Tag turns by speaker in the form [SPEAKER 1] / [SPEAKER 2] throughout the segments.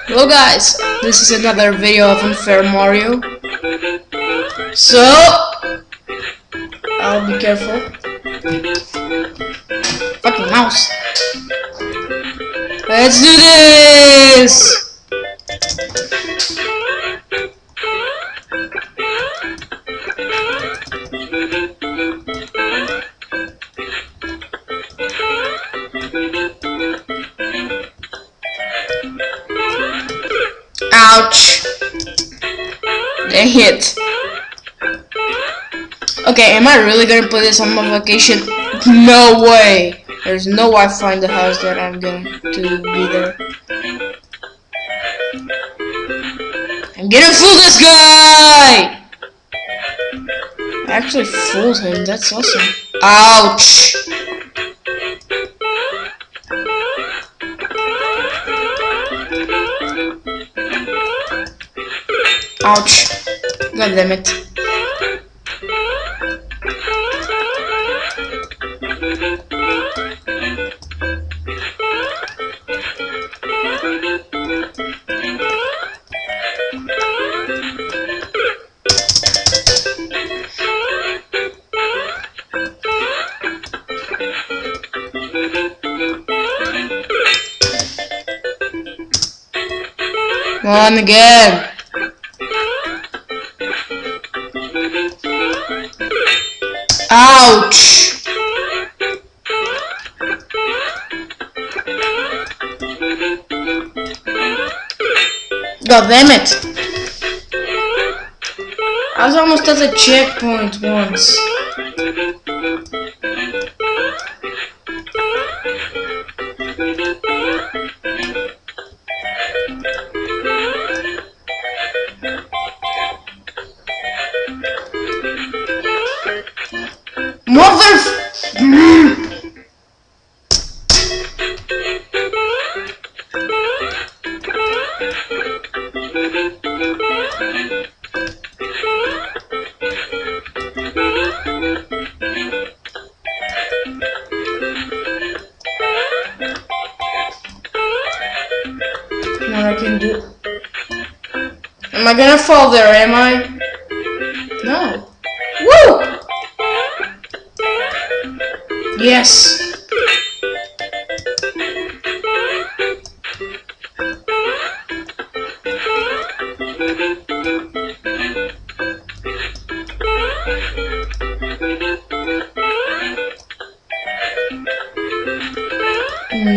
[SPEAKER 1] Hello guys, this is another video of Unfair Mario. So, I'll be careful. Fucking mouse. Let's do this! Ouch! They hit. Okay, am I really gonna put this on my vacation? No way! There's no Wi-Fi in the house that I'm going to be there. I'm gonna fool this guy! I actually fooled him, that's awesome. Ouch! Ouch. God damn it. Come on again. Ouch! God damn it! I was almost at the checkpoint once. What I can do? Am I gonna fall there? Am I? No. Woo! Yes.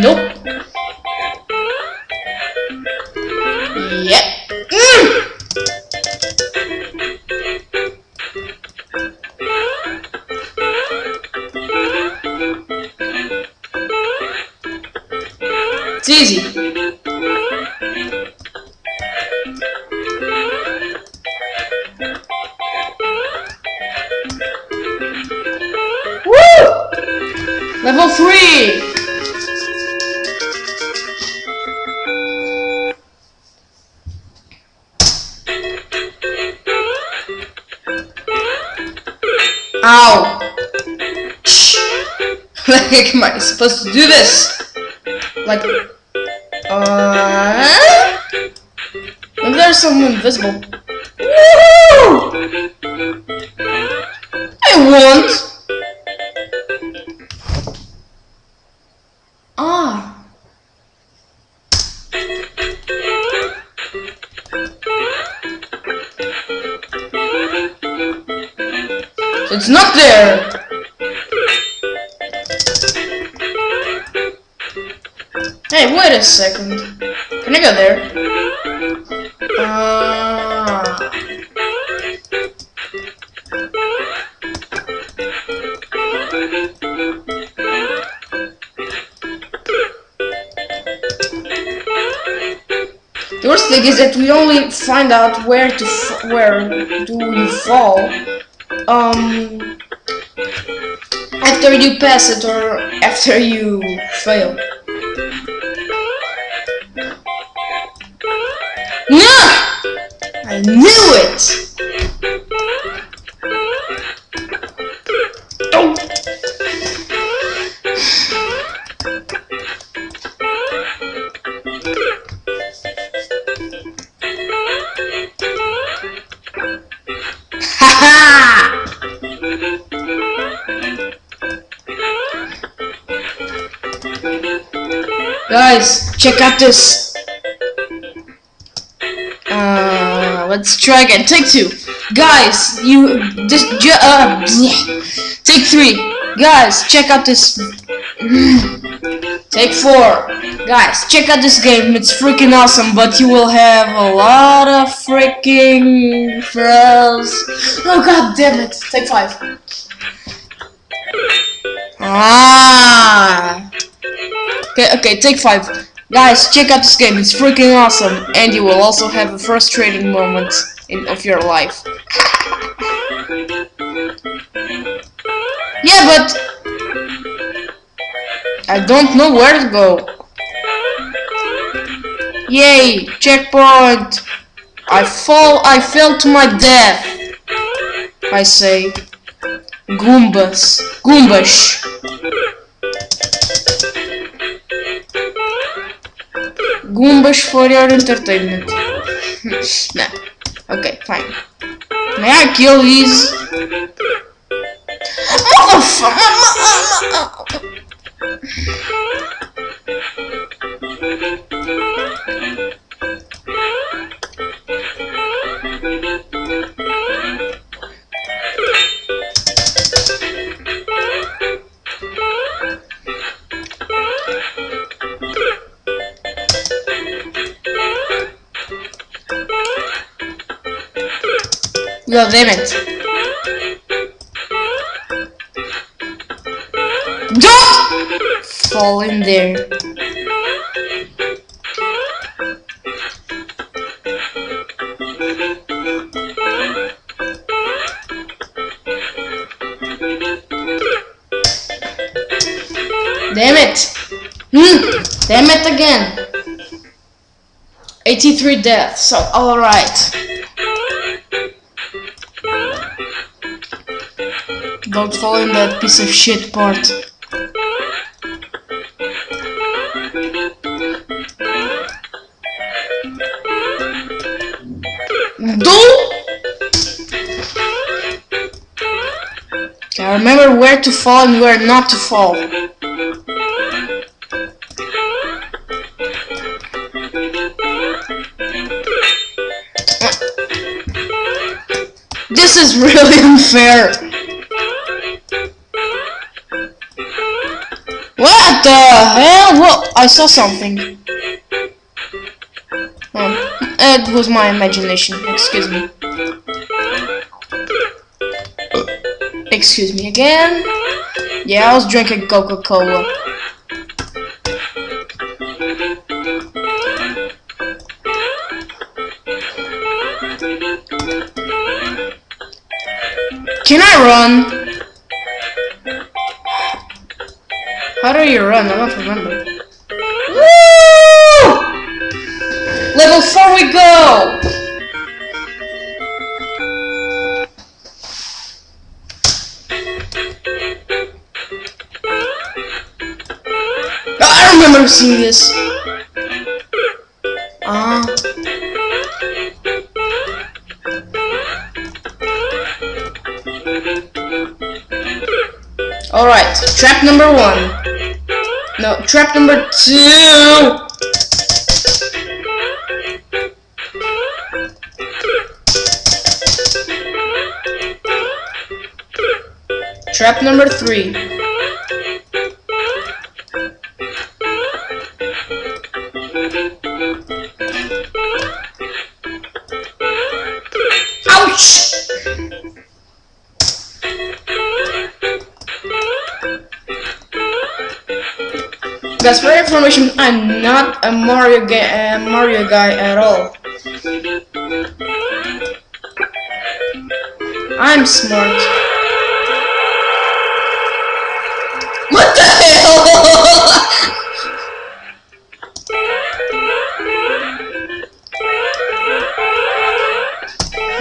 [SPEAKER 1] Nope. Yep. It's easy. Woo! Level 3. Ow! Like, am I supposed to do this? Like, maybe there's someone invisible. Woo! I won't. Ah. So it's not there. Hey, wait a second. Can I go there? The worst thing is that we only find out where do you fall after you pass it or after you fail. No! I knew it! Oh! Guys, check out this. Let's try again. Take 2. Guys, take 3. Guys, check out this. Take 4. Guys, check out this game. It's freaking awesome, but you will have a lot of freaking thrills. Oh god damn it. Take 5. Okay, take 5. Guys, check out this game. It's freaking awesome, and you will also have a frustrating moment of your life. Yeah, but I don't know where to go. Yay, checkpoint. I fell to my death. I say Goombas. Goombas for your entertainment. Nah. Okay, fine. May I kill these? God damn it. Don't fall in there. Damn it. Damn it again. 83 deaths, so alright. Don't fall in that piece of shit part. Okay, remember where to fall and where not to fall. This is really unfair. What the hell? Whoa, I saw something. Oh, it was my imagination. Excuse me. Excuse me again. Yeah, I was drinking Coca-Cola. Can I run? How do you run? I don't remember. Woo! Level 4 we go! I remember seeing this. Alright, trap number 1. No, trap number 2. Trap number 3. Ouch! Guys, for information, I'm not a Mario guy at all. I'm smart. What the hell?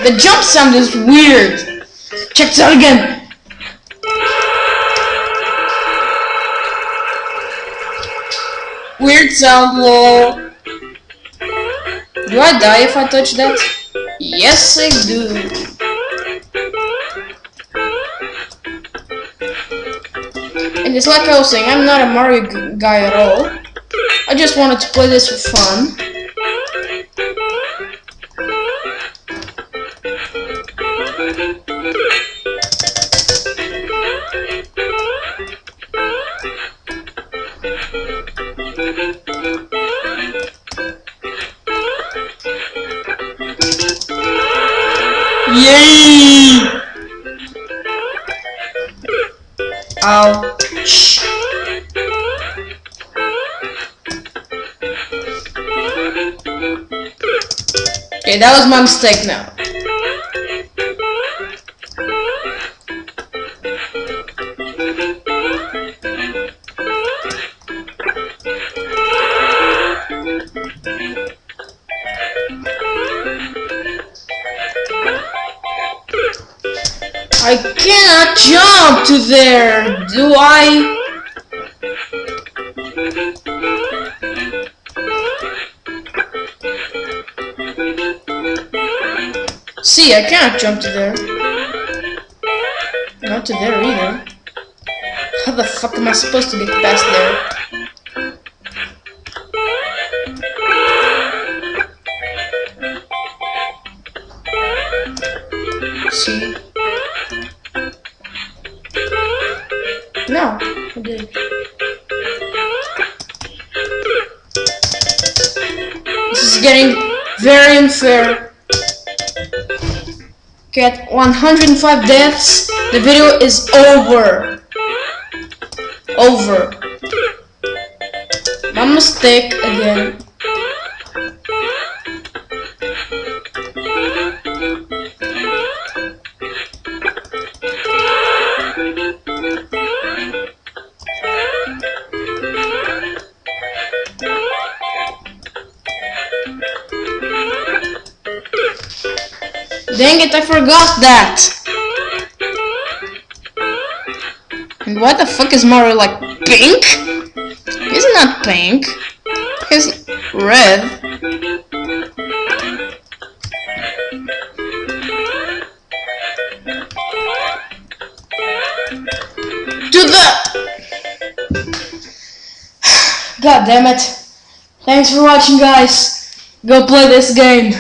[SPEAKER 1] The jump sound is weird. Check this out again. Weird sound, lol. Do I die if I touch that? Yes, I do. And it's like I was saying, I'm not a Mario guy at all. I just wanted to play this for fun. Yay! Ouch. Okay, that was my mistake now. I cannot jump to there, do I? See, I cannot jump to there. Not to there either. How the fuck am I supposed to get past there? See? No, I did. This is getting very unfair. Get 105 deaths. The video is over. Over. My mistake again. Dang it, I forgot that! And why the fuck is Mario like pink? He's not pink. He's red. To the... God damn it. Thanks for watching, guys. Go play this game.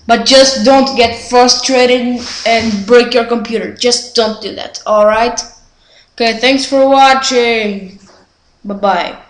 [SPEAKER 1] But just don't get frustrated and break your computer. Just don't do that, alright? Okay, thanks for watching. Bye-bye.